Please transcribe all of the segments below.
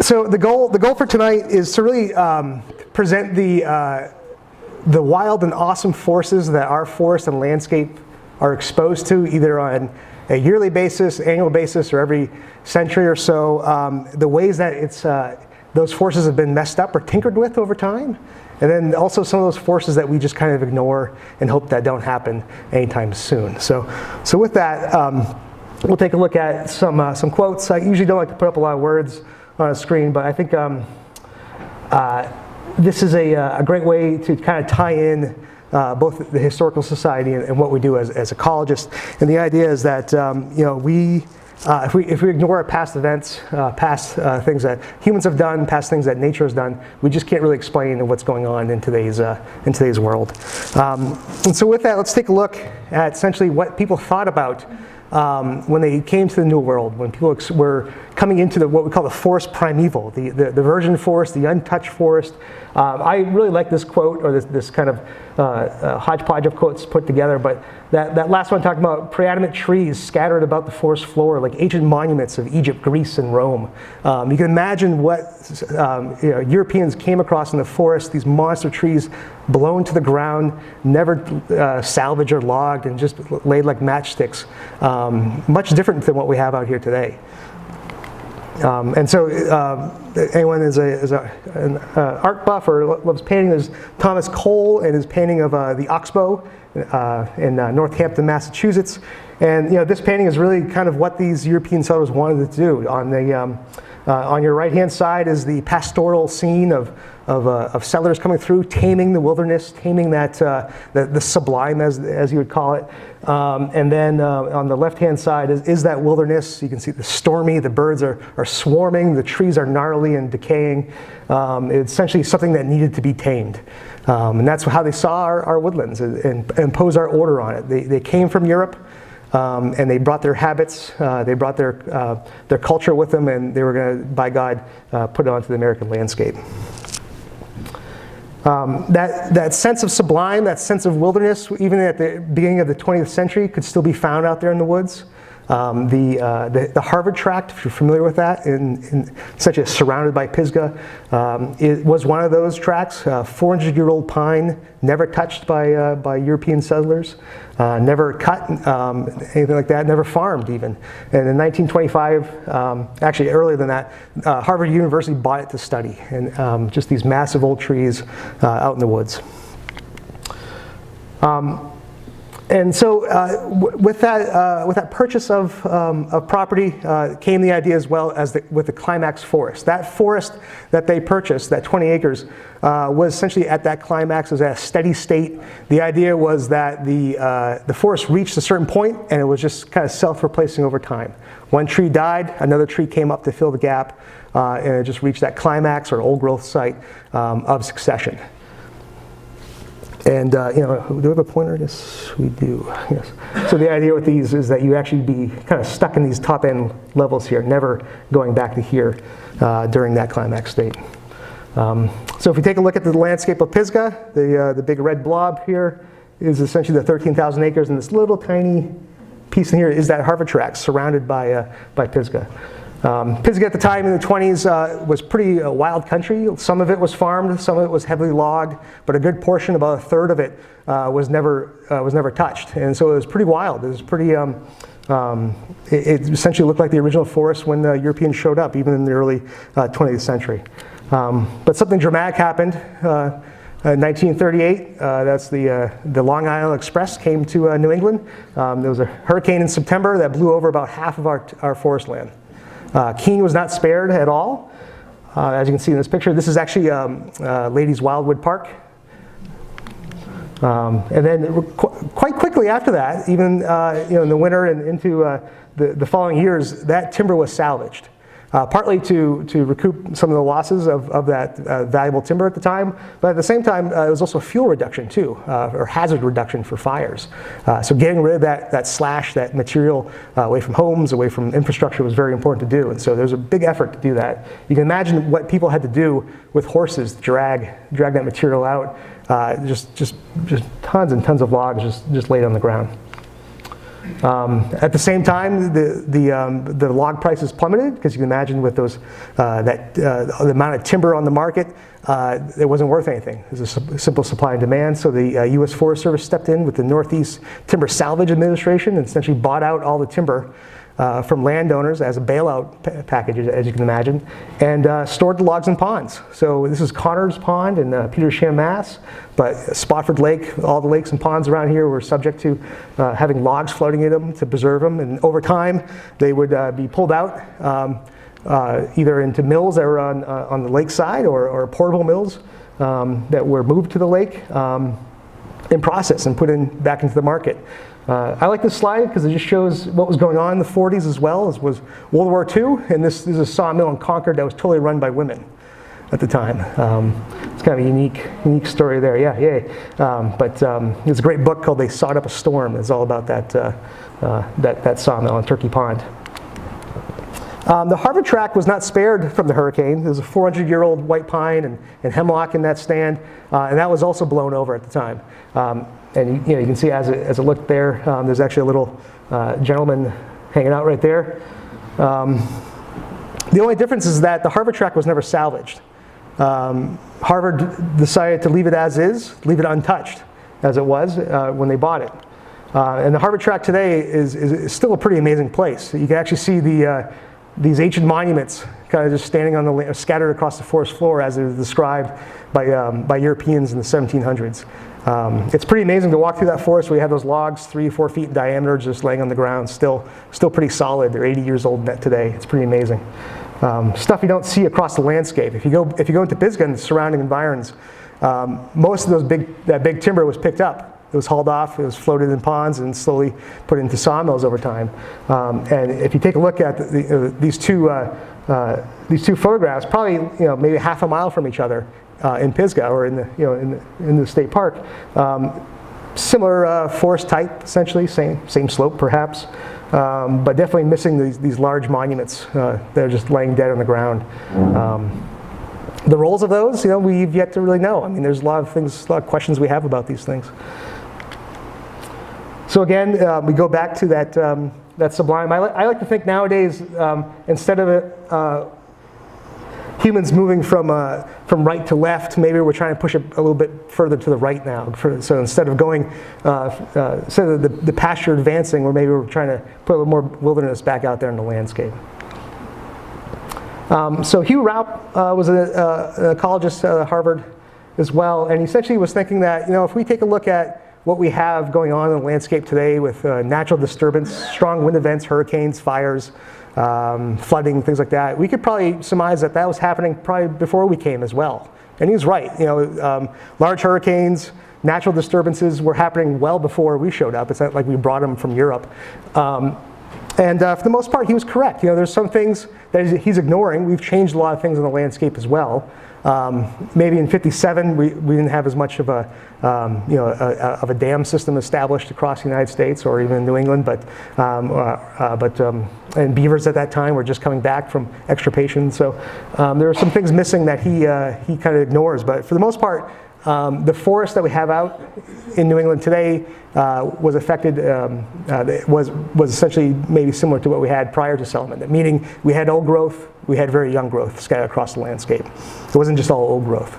So the goal for tonight is to really present the wild and awesome forces that our forest and landscape are exposed to, either on a yearly basis, annual basis, or every century or so. The ways that those forces have been messed up or tinkered with over time, and then also some of those forces that we just kind of ignore and hope that don't happen anytime soon. So with that, we'll take a look at some quotes. I usually don't like to put up a lot of words on a screen, but I think this is a great way to kind of tie in both the Historical Society and what we do as ecologists. And the idea is that if we ignore our past events, past things that humans have done, past things that nature has done, we just can't really explain what's going on in today's world. And so with that, let's take a look at essentially what people thought about when they came to the New World, when people were coming into what we call the forest primeval, the virgin forest, the untouched forest. I really like this quote, or this kind of hodgepodge of quotes put together, but that last one talking about preadamant trees scattered about the forest floor like ancient monuments of Egypt, Greece, and Rome. You can imagine what Europeans came across in the forest, these monster trees blown to the ground, never salvaged or logged, and just laid like matchsticks. Much different than what we have out here today. And so anyone is an art buff or loves painting, there's Thomas Cole and his painting of the Oxbow in Northampton, Massachusetts. And this painting is really kind of what these European settlers wanted to do. On your right-hand side is the pastoral scene of settlers coming through, taming the wilderness, taming the sublime, as you would call it. And then on the left-hand side is that wilderness. You can see the birds are swarming, the trees are gnarly and decaying. It's essentially something that needed to be tamed. And that's how they saw our woodlands and impose our order on it. They came from Europe. And they brought their habits, they brought their culture with them, and they were going to, by God, put it onto the American landscape. That sense of sublime, that sense of wilderness, even at the beginning of the 20th century, could still be found out there in the woods. The Harvard Tract, if you're familiar with that, essentially surrounded by Pisgah, it was one of those tracts. 400-year-old pine, never touched by European settlers, never cut, anything like that, never farmed even. And in 1925, actually earlier than that, Harvard University bought it to study, and just these massive old trees out in the woods. And so with that purchase of property came the idea as well as with the climax forest. That forest that they purchased, that 20 acres, was essentially at that climax, was at a steady state. The idea was that the forest reached a certain point and it was just kind of self-replacing over time. One tree died, another tree came up to fill the gap, and it just reached that climax or old growth site of succession. And do we have a pointer? Yes, we do. Yes. So the idea with these is that you actually be kind of stuck in these top end levels here, never going back to here during that climax state. So if we take a look at the landscape of Pisgah, the big red blob here is essentially the 13,000 acres, and this little tiny piece in here is that Harvard Tract surrounded by Pisgah. Pisgah at the time in the 20s was pretty wild country. Some of it was farmed, some of it was heavily logged, but a good portion, about a third of it, was never touched. And so it was pretty wild. It was pretty. It essentially looked like the original forest when the Europeans showed up, even in the early 20th century. But something dramatic happened. In 1938, that's the Long Island Express came to New England. There was a hurricane in September that blew over about half of our forest land. Keene was not spared at all. As you can see in this picture, this is actually Ladies Wildwood Park. And then quite quickly after that, even in the winter and into the following years, that timber was salvaged. Partly to recoup some of the losses of that valuable timber at the time, but at the same time, it was also fuel reduction too, or hazard reduction for fires. So getting rid of that slash, that material away from homes, away from infrastructure was very important to do, and so there's a big effort to do that. You can imagine what people had to do with horses to drag that material out, just tons and tons of logs just laid on the ground. At the same time, the log prices plummeted, because you can imagine with those the amount of timber on the market, it wasn't worth anything. It was a simple supply and demand. So the U.S. Forest Service stepped in with the Northeast Timber Salvage Administration and essentially bought out all the timber from landowners as a bailout package, as you can imagine, and stored the logs in ponds. So this is Connors Pond in Petersham, Mass. But Spofford Lake, all the lakes and ponds around here were subject to having logs floating in them to preserve them. And over time, they would be pulled out either into mills that were on the lakeside or portable mills that were moved to the lake and processed and put back into the market. I like this slide because it just shows what was going on in the 40s as well. As was World War II, and this is a sawmill in Concord that was totally run by women at the time. It's kind of a unique story there. Yeah, yay. But there's a great book called "They Sawed Up a Storm." It's all about that sawmill in Turkey Pond. The Harvard tract was not spared from the hurricane. There's a 400-year-old white pine and hemlock in that stand, and that was also blown over at the time. And you can see as it looked there, there's actually a little gentleman hanging out right there. The only difference is that the Harvard tract was never salvaged. Harvard decided to leave it as is, leave it untouched as it was when they bought it. And the Harvard tract today is still a pretty amazing place. You can actually see these ancient monuments kind of just standing on the land, scattered across the forest floor as it was described by Europeans in the 1700s. It's pretty amazing to walk through that forest where you have those logs 3 or 4 feet in diameter just laying on the ground, still pretty solid. They're 80 years old today. It's pretty amazing. Stuff you don't see across the landscape. If you go into Pisgah and the surrounding environs, most of that big timber was picked up. It was hauled off, it was floated in ponds and slowly put into sawmills over time. And if you take a look at these two photographs, probably maybe half a mile from each other in Pisgah or in the state park, similar forest type, essentially, same slope perhaps, but definitely missing these large monuments that are just laying dead on the ground. The roles of those, we've yet to really know. I mean, there's a lot of questions we have about these things. So again, we go back to that sublime. I like to think nowadays, instead of humans moving from right to left, maybe we're trying to push it a little bit further to the right now. So instead of going, instead of the pasture advancing, or maybe we're trying to put a little more wilderness back out there in the landscape. So Hugh Raup was an ecologist at Harvard as well, and he essentially was thinking that if we take a look at what we have going on in the landscape today with natural disturbance, strong wind events, hurricanes, fires, flooding, things like that, we could probably surmise that was happening probably before we came as well. And he was right. Large hurricanes, natural disturbances were happening well before we showed up. It's not like we brought them from Europe. And for the most part, he was correct. There's some things that he's ignoring. We've changed a lot of things in the landscape as well. Maybe in '57 we didn't have as much of a dam system established across the United States or even in New England, and beavers at that time were just coming back from extirpation. So there are some things missing that he kind of ignores. But for the most part, the forest that we have out in New England today was affected, was essentially maybe similar to what we had prior to settlement, meaning we had old growth, we had very young growth scattered across the landscape. It wasn't just all old growth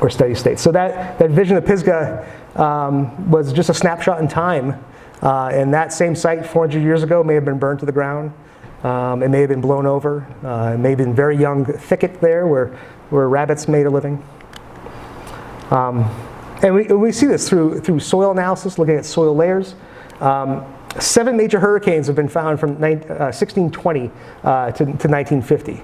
or steady state. So that vision of Pisgah was just a snapshot in time, and that same site 400 years ago may have been burned to the ground. It may have been blown over. It may have been very young thicket there where rabbits made a living. And we see this through soil analysis, looking at soil layers. 7 major hurricanes have been found from 1620 to 1950,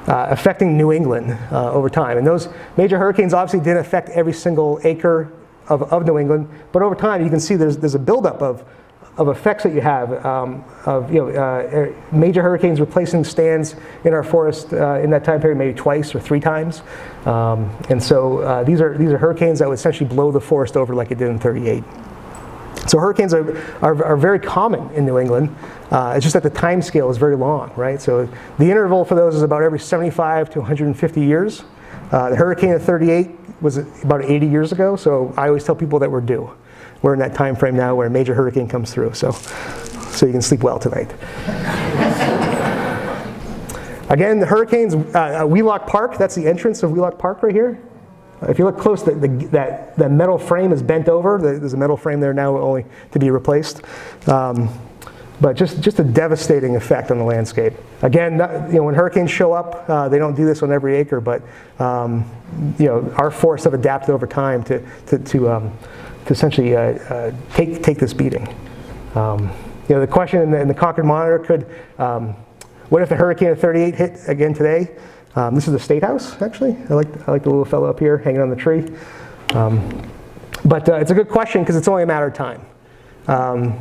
affecting New England over time. And those major hurricanes obviously didn't affect every single acre of New England, but over time you can see there's a buildup of effects that you have of major hurricanes replacing stands in our forest in that time period maybe twice or 3 times, and so these are hurricanes that would essentially blow the forest over like it did in '38. So hurricanes are very common in New England. It's just that the time scale is very long, right? So the interval for those is about every 75 to 150 years. The hurricane of '38 was about 80 years ago, so I always tell people that we're due. we're in that time frame now where a major hurricane comes through, so you can sleep well tonight. Again, the hurricanes, Wheelock Park, that's the entrance of Wheelock Park right here. If you look close, that metal frame is bent over. There's a metal frame there now only to be replaced. But just a devastating effect on the landscape. Again, when hurricanes show up, they don't do this on every acre, but our forests have adapted over time to essentially take this beating. The question in the Concord Monitor could, what if the hurricane of 38 hit again today? This is the State House, actually. I like the little fellow up here hanging on the tree. But it's a good question because it's only a matter of time.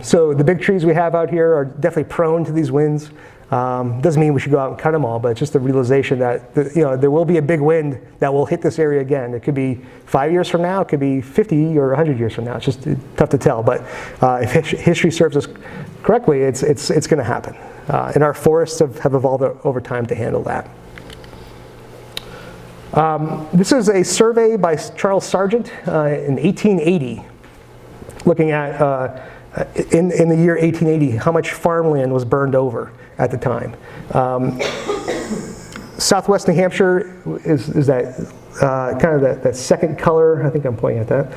So the big trees we have out here are definitely prone to these winds. Doesn't mean we should go out and cut them all, but it's just a realization that there will be a big wind that will hit this area again. It could be 5 years from now, it could be 50 or 100 years from now. It's just tough to tell. But if history serves us correctly, it's going to happen. And our forests have evolved over time to handle that. This is a survey by Charles Sargent in 1880, looking at in the year 1880 how much farmland was burned over at the time. Southwest New Hampshire is that kind of that second color. I think I'm pointing at that,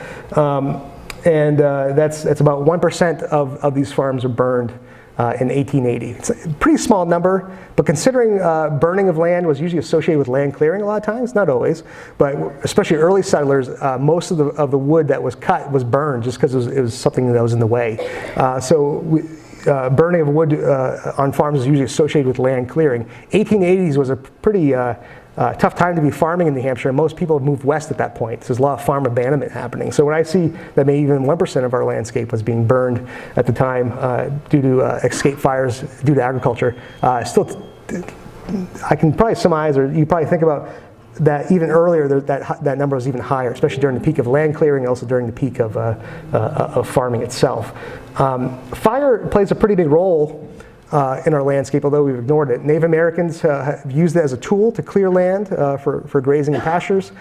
and that's about 1% of these farms are burned in 1880. It's a pretty small number, but considering burning of land was usually associated with land clearing a lot of times, not always, but especially early settlers, most of the wood that was cut was burned just because it was something that was in the way. Burning of wood on farms is usually associated with land clearing. 1880s was a pretty tough time to be farming in New Hampshire, and most people have moved west at that point. So there's a lot of farm abandonment happening. So when I see that maybe even 1% of our landscape was being burned at the time due to escape fires due to agriculture, I can probably surmise, or you probably think about that even earlier, that number was even higher, especially during the peak of land clearing and also during the peak of farming itself. Fire plays a pretty big role in our landscape, although we've ignored it. Native Americans have used it as a tool to clear land for grazing and pastures.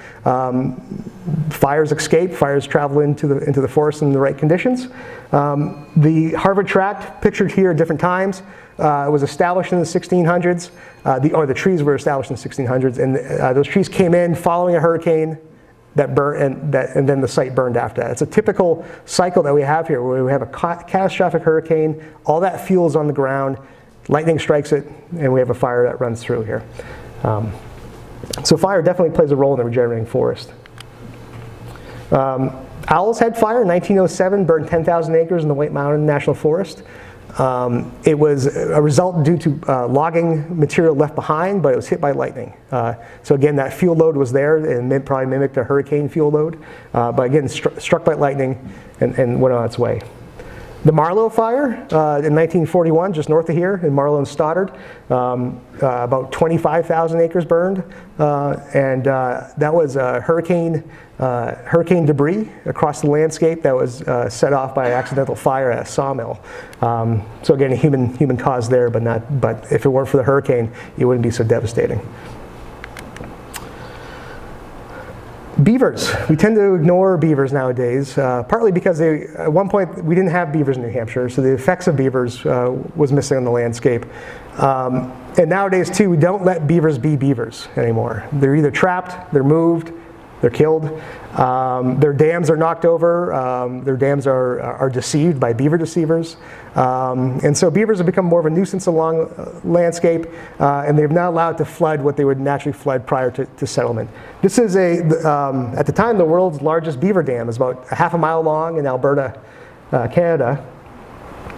Fires escape, fires travel into the forest in the right conditions. The Harvard Tract, pictured here at different times, was established in the 1600s, the trees were established in the 1600s, and those trees came in following a hurricane that burned, and then the site burned after that. It's a typical cycle that we have here, where we have a catastrophic hurricane, all that fuel is on the ground, lightning strikes it, and we have a fire that runs through here. So fire definitely plays a role in the regenerating forest. Owl's Head Fire in 1907 burned 10,000 acres in the White Mountain National Forest. It was a result due to logging material left behind, but it was hit by lightning. So again, that fuel load was there and probably mimicked a hurricane fuel load, but again, struck by lightning and went on its way. The Marlow Fire in 1941, just north of here in Marlow and Stoddard, about 25,000 acres burned, and that was hurricane debris across the landscape that was set off by an accidental fire at a sawmill. So again, a human cause there, but if it weren't for the hurricane, it wouldn't be so devastating. Beavers. We tend to ignore beavers nowadays, partly because at one point we didn't have beavers in New Hampshire, so the effects of beavers was missing on the landscape. And nowadays too, we don't let beavers be beavers anymore. They're either trapped, they're moved, they're killed. Their dams are knocked over. Their dams are deceived by beaver deceivers. And so beavers have become more of a nuisance along landscape, and they've now allowed to flood what they would naturally flood prior to settlement. This is at the time, the world's largest beaver dam. Is about a half a mile long in Alberta, Canada.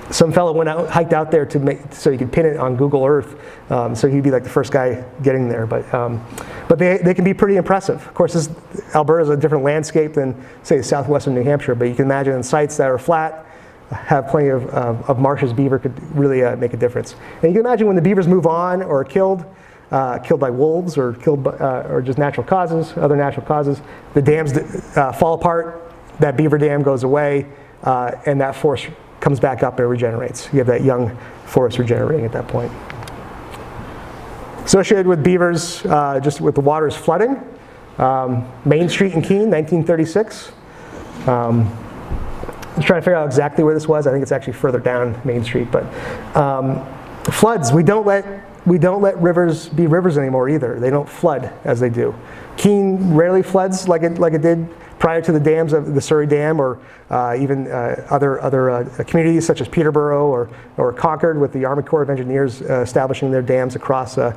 Some fellow hiked out there so he could pin it on Google Earth, so he'd be like the first guy getting there. But they can be pretty impressive. Of course, Alberta is a different landscape than, say, southwestern New Hampshire, but you can imagine in sites that are flat, have plenty of marshes, beaver could really make a difference. And you can imagine when the beavers move on or are killed by wolves or killed by, or just other natural causes, the dams fall apart, that beaver dam goes away, and that forest comes back up and regenerates. You have that young forest regenerating at that point. Associated with beavers, just with the waters flooding, Main Street in Keene, 1936. trying to figure out exactly where this was. I think it's actually further down Main Street. But floods, we don't let rivers be rivers anymore either. They don't flood as they do. Keene rarely floods like it did prior to the dams of the Surrey Dam, or even other communities such as Peterborough or Concord, with the Army Corps of Engineers establishing their dams across the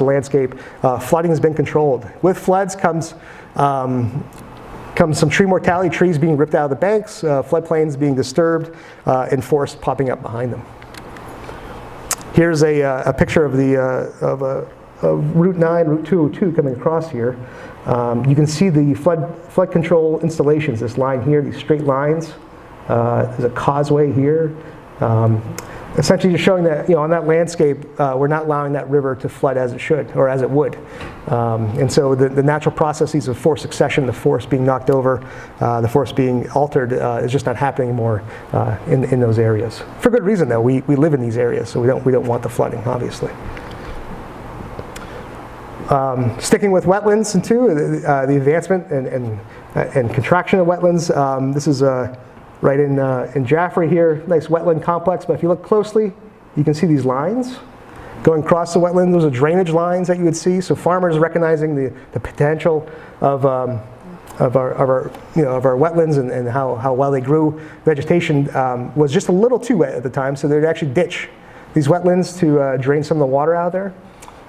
landscape. Flooding has been controlled. With floods comes some tree mortality, trees being ripped out of the banks, floodplains being disturbed, and forests popping up behind them. Here's a picture of of Route 9, Route 202 coming across here. You can see the flood control installations, this line here, these straight lines. There's a causeway here. Essentially just showing that, on that landscape, we're not allowing that river to flood as it should, or as it would. And so the natural processes of forest succession, the forest being knocked over, the forest being altered, is just not happening anymore in those areas. For good reason, though. We live in these areas, so we don't want the flooding, obviously. Sticking with wetlands and the advancement and contraction of wetlands. This is right in Jaffrey here, nice wetland complex. But if you look closely, you can see these lines going across the wetland. Those are drainage lines that you would see. So farmers recognizing the potential of our wetlands and how well they grew. Vegetation was just a little too wet at the time, so they'd actually ditch these wetlands to drain some of the water out of there.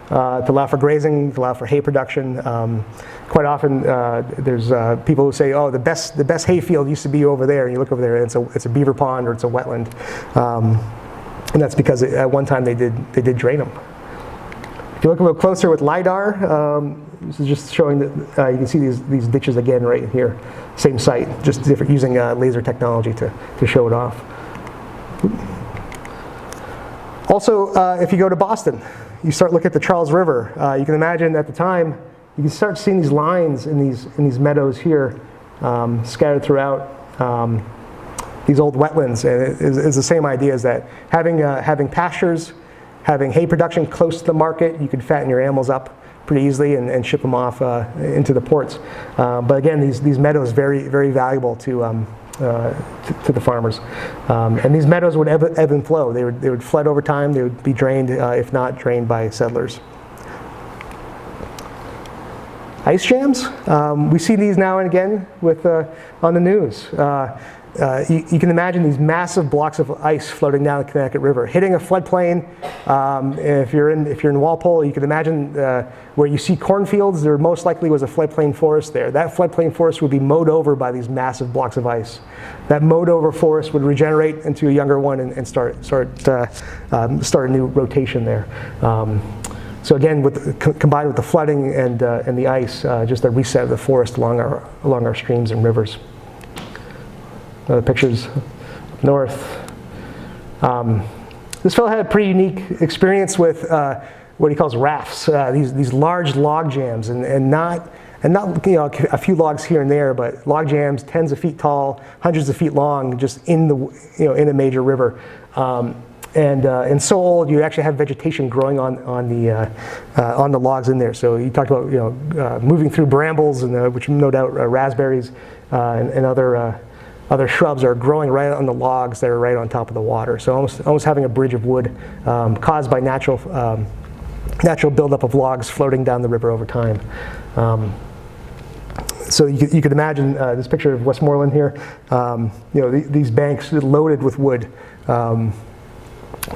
To allow for grazing, to allow for hay production. Quite often, there's people who say, "Oh, the best hay field used to be over there," and you look over there, and it's a beaver pond or it's a wetland, and that's because at one time they did drain them. If you look a little closer with LiDAR, this is just showing that you can see these ditches again right here, same site, just different, using laser technology to show it off. Also, if you go to Boston, you start looking at the Charles River. You can imagine at the time, you can start seeing these lines in these meadows here, scattered throughout these old wetlands. And it's the same idea as that. Having pastures, having hay production close to the market, you could fatten your animals up pretty easily and ship them off into the ports. But again, these meadows very, very valuable to the farmers. And these meadows would ebb and flow. They would flood over time. They would be drained, if not drained by settlers. Ice jams. We see these now and again on the news. You can imagine these massive blocks of ice floating down the Connecticut River, hitting a floodplain. If you're in Walpole, you can imagine where you see cornfields. There most likely was a floodplain forest there. That floodplain forest would be mowed over by these massive blocks of ice. That mowed over forest would regenerate into a younger one and start a new rotation there. So again, combined with the flooding and the ice, just a reset of the forest along our streams and rivers. Other pictures up north. This fellow had a pretty unique experience with what he calls rafts, these large log jams, and not a few logs here and there, but log jams tens of feet tall, hundreds of feet long, just in a major river. And so old, you actually have vegetation growing on the logs in there. So you talked about moving through brambles, and which no doubt raspberries and other shrubs are growing right on the logs that are right on top of the water. So almost having a bridge of wood caused by natural buildup of logs floating down the river over time. So you could imagine this picture of Westmoreland here. These banks loaded with wood.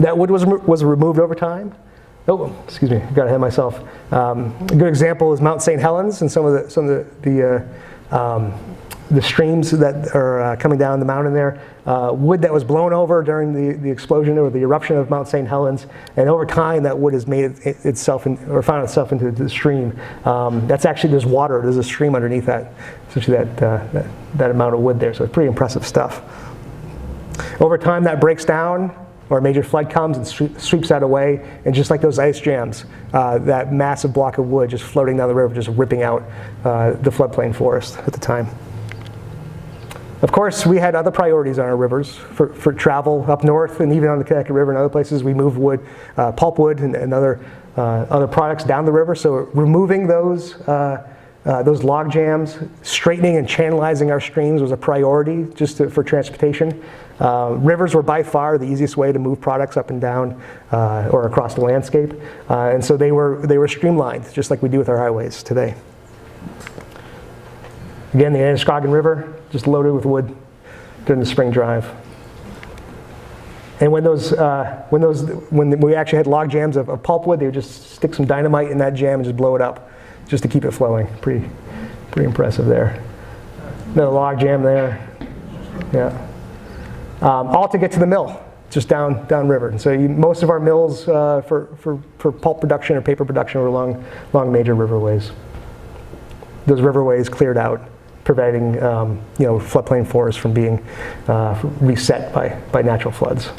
That wood was removed over time. Oh, excuse me, got ahead of myself. A good example is Mount St. Helens and some of the streams that are coming down the mountain there. Wood that was blown over during the explosion or the eruption of Mount St. Helens, and over time that wood has made itself found itself into the stream. That's actually, there's water. There's a stream underneath that, essentially that amount of wood there. So it's pretty impressive stuff. Over time that breaks down, or a major flood comes and sweeps that away, and just like those ice jams, that massive block of wood just floating down the river, just ripping out the floodplain forest at the time. Of course, we had other priorities on our rivers for travel up north, and even on the Connecticut River and other places. We moved wood, pulpwood, and other products down the river. So removing those those log jams, straightening and channelizing our streams was a priority just for transportation. Rivers were by far the easiest way to move products up and down or across the landscape. And so they were streamlined, just like we do with our highways today. Again, the Androscoggin River, just loaded with wood during the spring drive. And when we actually had log jams of pulpwood, they would just stick some dynamite in that jam and just blow it up, just to keep it flowing. Pretty impressive there. Another log jam there. Yeah. All to get to the mill, just down river. And so most of our mills for pulp production or paper production were along major riverways. Those riverways cleared out, preventing floodplain forests from being reset by natural floods.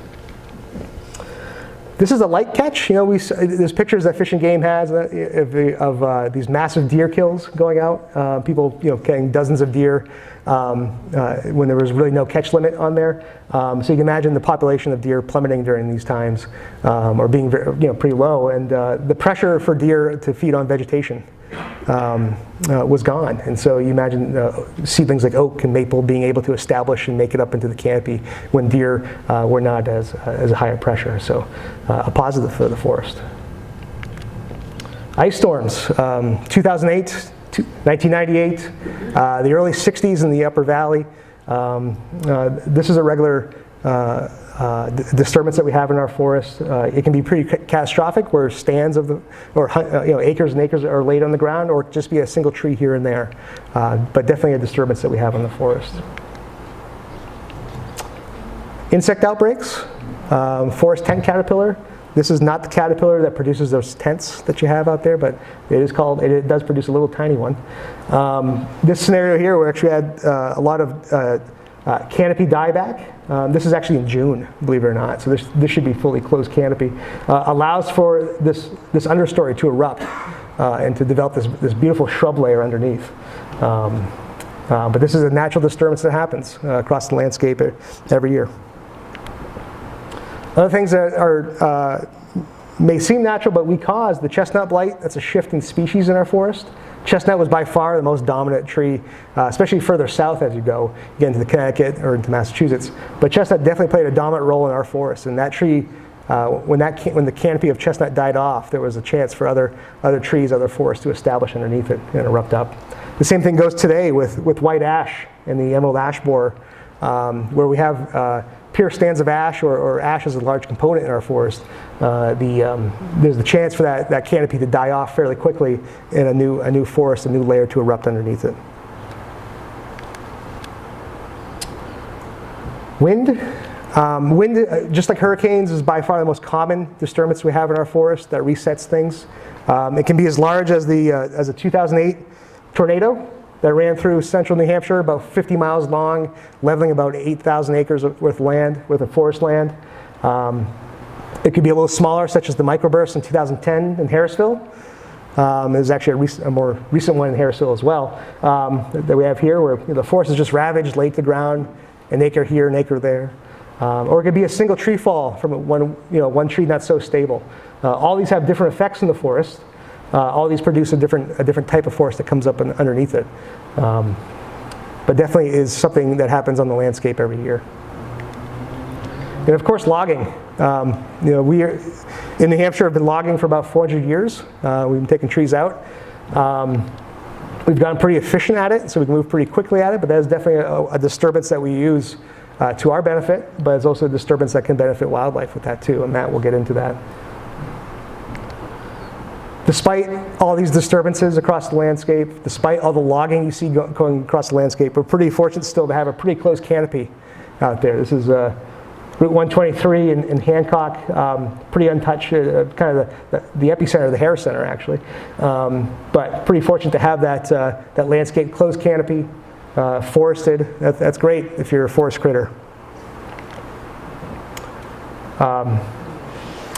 This is a light catch. There's pictures that Fish and Game has of these massive deer kills going out. People, getting dozens of deer when there was really no catch limit on there. So you can imagine the population of deer plummeting during these times, or being pretty low, and the pressure for deer to feed on vegetation was gone. And so you imagine seedlings like oak and maple being able to establish and make it up into the canopy when deer were not as a higher pressure. So a positive for the forest. Ice storms, 2008, 1998, the early 60s in the Upper Valley. This is a regular disturbance that we have in our forest. It can be pretty catastrophic, where stands acres and acres are laid on the ground, or just be a single tree here and there. But definitely a disturbance that we have in the forest. Insect outbreaks, forest tent caterpillar. This is not the caterpillar that produces those tents that you have out there, but it does produce a little tiny one. This scenario here, we actually had a lot of canopy dieback. This is actually in June, believe it or not. So this should be fully closed canopy. Allows for this understory to erupt and to develop this beautiful shrub layer underneath. But this is a natural disturbance that happens across the landscape every year. Other things that may seem natural, but we cause the chestnut blight. That's a shift in species in our forest. Chestnut was by far the most dominant tree, especially further south as you go, again to the Connecticut or into Massachusetts. But chestnut definitely played a dominant role in our forest. And that tree, when the canopy of chestnut died off, there was a chance for other trees, other forests to establish underneath it and erupt up. The same thing goes today with white ash and the emerald ash borer, where we have pure stands of ash, or ash is a large component in our forest. There's the chance for that canopy to die off fairly quickly, and a new forest, a new layer to erupt underneath it. Wind. Wind, just like hurricanes, is by far the most common disturbance we have in our forest that resets things. It can be as large as a 2008 tornado that ran through central New Hampshire, about 50 miles long, leveling about 8,000 acres worth of forest land. It could be a little smaller, such as the microburst in 2010 in Harrisville. There's actually a more recent one in Harrisville as well that we have here, where the forest is just ravaged, laid to the ground, an acre here, an acre there. Or it could be a single tree fall from one tree not so stable. All these have different effects in the forest. All these produce a different type of forest that comes up underneath it. But definitely is something that happens on the landscape every year. And of course, logging. We in New Hampshire have been logging for about 400 years. We've been taking trees out. We've gotten pretty efficient at it, so we can move pretty quickly at it, but that is definitely a disturbance that we use to our benefit, but it's also a disturbance that can benefit wildlife with that too, and Matt will get into that. Despite all these disturbances across the landscape, despite all the logging you see going across the landscape, we're pretty fortunate still to have a pretty close canopy out there. This is Route 123 in Hancock, pretty untouched, kind of the epicenter of the Harris Center actually. But pretty fortunate to have that landscape closed canopy, forested. That's great if you're a forest critter.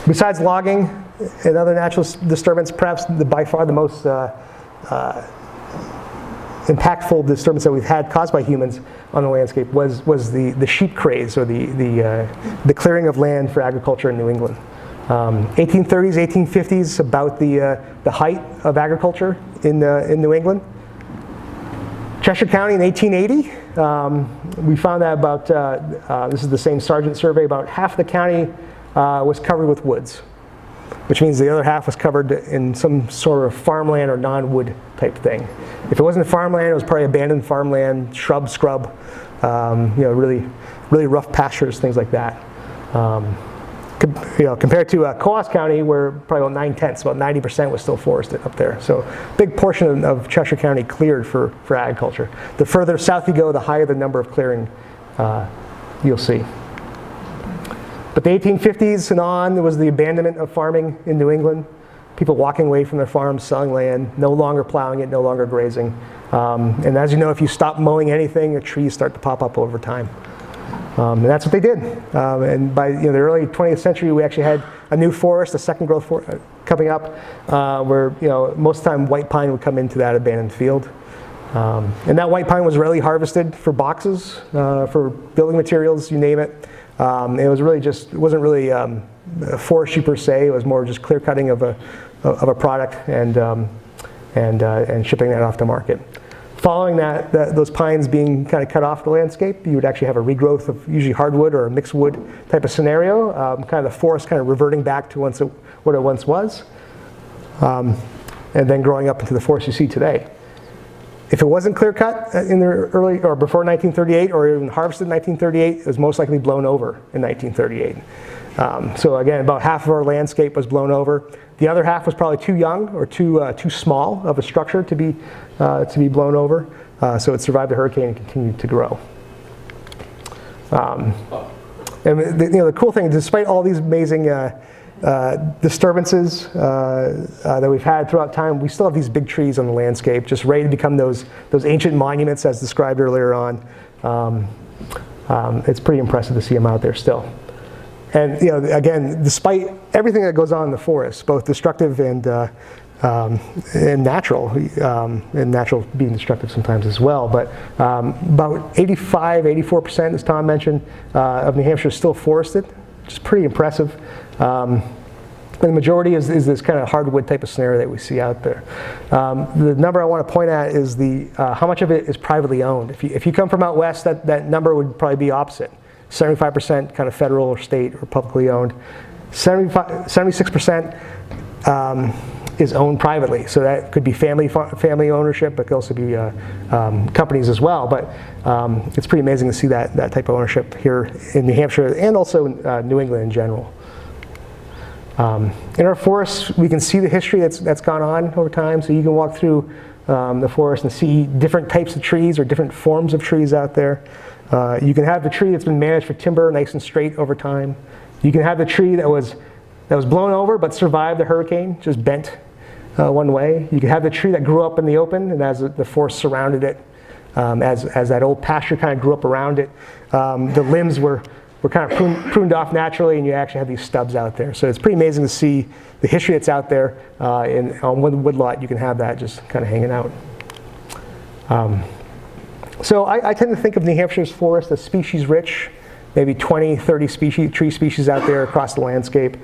Besides logging, another natural disturbance, perhaps by far the most impactful disturbance that we've had caused by humans on the landscape was the sheep craze, or the clearing of land for agriculture in New England. 1830s, 1850s, about the height of agriculture in New England. Cheshire County in 1880, we found that about, this is the same Sargent survey, about half the county was covered with woods, which means the other half was covered in some sort of farmland or non-wood type thing. If it wasn't farmland, it was probably abandoned farmland, shrub, scrub, really, really rough pastures, things like that. Compared to Coos County, where probably about 9/10, about 90% was still forested up there. So a big portion of Cheshire County cleared for agriculture. The further south you go, the higher the number of clearing you'll see. But the 1850s and on, there was the abandonment of farming in New England. People walking away from their farms, selling land, no longer plowing it, no longer grazing. And as you know, if you stop mowing anything, the trees start to pop up over time. And that's what they did. And by the early 20th century, we actually had a new forest, a second growth forest coming up, where most of the time white pine would come into that abandoned field. And that white pine was rarely harvested for boxes, for building materials, you name it. It was really it wasn't really forestry per se. It was more just clear cutting of a product and shipping that off the market. Following those pines being kind of cut off the landscape, you would actually have a regrowth of usually hardwood or a mixed wood type of scenario, kind of the forest kind of reverting back to what it once was, and then growing up into the forest you see today. If it wasn't clear cut in the early or before 1938 or even harvested in 1938, it was most likely blown over in 1938. So again, about half of our landscape was blown over. The other half was probably too young or too small of a structure to be blown over, so it survived the hurricane and continued to grow. And the cool thing, despite all these amazing disturbances that we've had throughout time, we still have these big trees on the landscape, just ready to become those ancient monuments as described earlier on. It's pretty impressive to see them out there still. And again, despite everything that goes on in the forest, both destructive and natural, and natural being destructive sometimes as well, but about 85–84%, as Tom mentioned, of New Hampshire is still forested, which is pretty impressive. And the majority is this kind of hardwood type of scenario that we see out there. The number I want to point at is how much of it is privately owned. If you come from out west, that number would probably be opposite. 75% kind of federal or state or publicly owned. 76% is owned privately. So that could be family ownership, but could also be companies as well. But it's pretty amazing to see that type of ownership here in New Hampshire and also New England in general. In our forests, we can see the history that's gone on over time. So you can walk through the forest and see different types of trees or different forms of trees out there. You can have the tree that's been managed for timber, nice and straight over time. You can have the tree that was blown over but survived the hurricane, just bent one way. You can have the tree that grew up in the open, and as the forest surrounded it, as that old pasture kind of grew up around it, the limbs were kind of pruned off naturally, and you actually have these stubs out there. So it's pretty amazing to see the history that's out there. On one woodlot, you can have that just kind of hanging out. So I tend to think of New Hampshire's forest as species-rich, maybe 20–30 tree species out there across the landscape.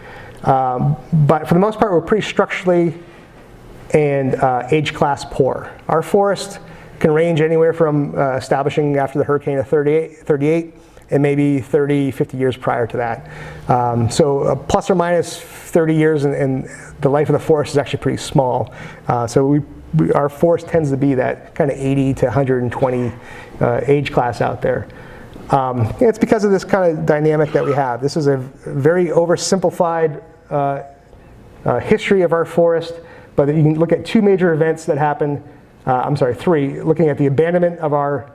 But for the most part, we're pretty structurally and age class poor. Our forest can range anywhere from establishing after the hurricane of 38 and maybe 30–50 years prior to that. So plus or minus 30 years and the life of the forest is actually pretty small. So our forest tends to be that kind of 80–120 age class out there. It's because of this kind of dynamic that we have. This is a very oversimplified history of our forest, but you can look at two major events that happened. Three. Looking at the abandonment of our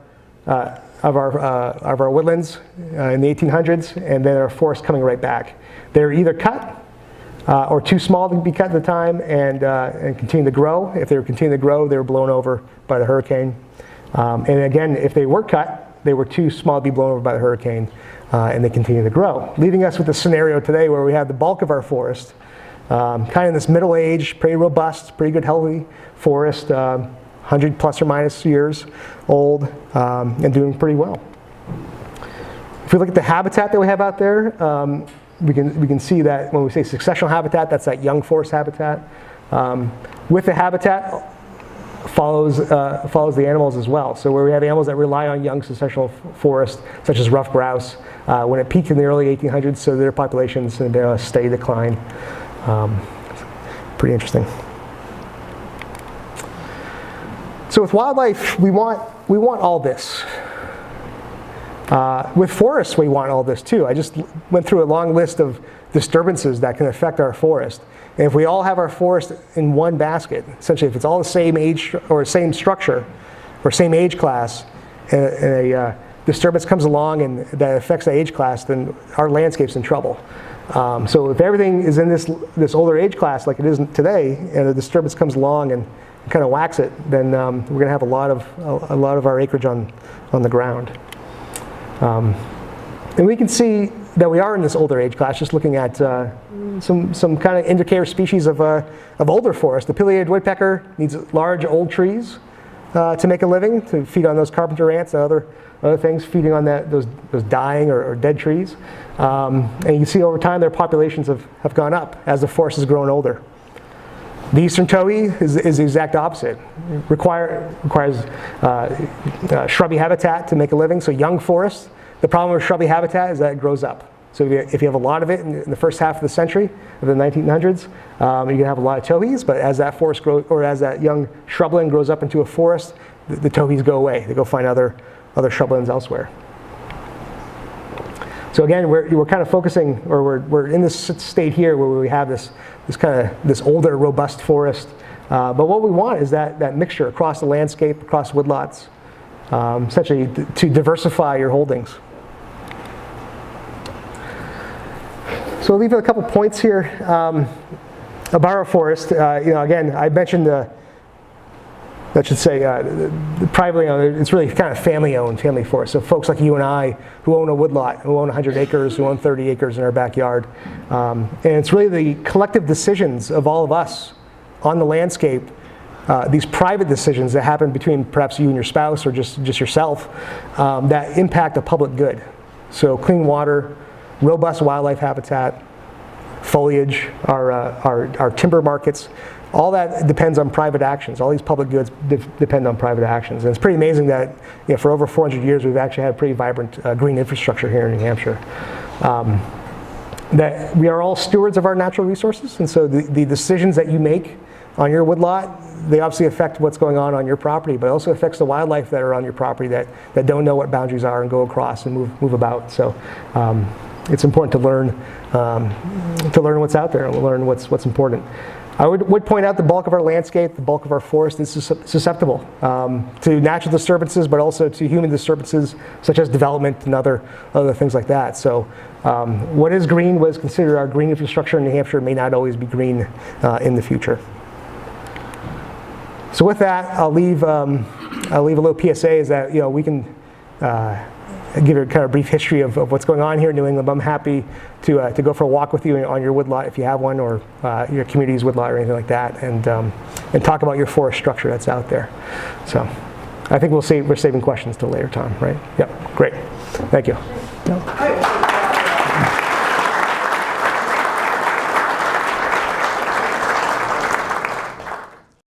woodlands in the 1800s, and then our forests coming right back. They're either cut or too small to be cut at the time and continue to grow. If they were continuing to grow, they were blown over by the hurricane. And again, if they were cut, they were too small to be blown over by the hurricane, and they continue to grow. Leaving us with the scenario today where we have the bulk of our forest, kind of in this middle-aged, pretty robust, pretty good, healthy forest, 100 plus or minus years old, and doing pretty well. If we look at the habitat that we have out there, we can see that when we say successional habitat, that's that young forest habitat. With the habitat, follows the animals as well. So where we have animals that rely on young successional forest, such as ruffed grouse, when it peaked in the early 1800s, so their populations have been on a steady decline. Pretty interesting. So with wildlife, we want all this. With forests, we want all this too. I just went through a long list of disturbances that can affect our forest. And if we all have our forest in one basket, essentially if it's all the same age or same structure or same age class, and a disturbance comes along and that affects the age class, then our landscape's in trouble. So if everything is in this older age class like it is today, and a disturbance comes along and kind of whacks it, then we're going to have a lot of our acreage on the ground. And we can see that we are in this older age class just looking at some kind of indicator species of older forest. The pileated woodpecker needs large old trees to make a living, to feed on those carpenter ants and other things, feeding on those dying or dead trees. And you can see over time their populations have gone up as the forest has grown older. The eastern towhee is the exact opposite. It requires shrubby habitat to make a living, so young forests. The problem with shrubby habitat is that it grows up. So if you have a lot of it in the first half of the century, of the 1900s, you can have a lot of towhees, but as that forest grows, or as that young shrubland grows up into a forest, the towhees go away. They go find other shrublands elsewhere. So again, we're kind of focusing, or we're in this state here where we have this older, robust forest. But what we want is that mixture across the landscape, across woodlots, essentially to diversify your holdings. So I'll leave a couple points here about our forest. Again, I mentioned privately owned. It's really kind of family-owned, family forest. So folks like you and I who own a woodlot, who own 100 acres, who own 30 acres in our backyard. And it's really the collective decisions of all of us on the landscape, these private decisions that happen between perhaps you and your spouse or just yourself, that impact a public good. So clean water, robust wildlife habitat, foliage, our timber markets, all that depends on private actions. All these public goods depend on private actions. And it's pretty amazing that for over 400 years we've actually had a pretty vibrant green infrastructure here in New Hampshire. That we are all stewards of our natural resources, and so the decisions that you make on your woodlot, they obviously affect what's going on your property, but it also affects the wildlife that are on your property that don't know what boundaries are and go across and move about. So it's important to learn what's out there and learn what's important. I would point out the bulk of our landscape, the bulk of our forest is susceptible to natural disturbances, but also to human disturbances such as development and other things like that. So what is green, what is considered our green infrastructure in New Hampshire may not always be green in the future. So with that, I'll leave a little PSA is that we can give you a kind of brief history of what's going on here in New England. I'm happy to go for a walk with you on your woodlot if you have one, or your community's woodlot or anything like that, and talk about your forest structure that's out there. So I think we're saving questions till later time, right? Yep, great. Thank you. Yep.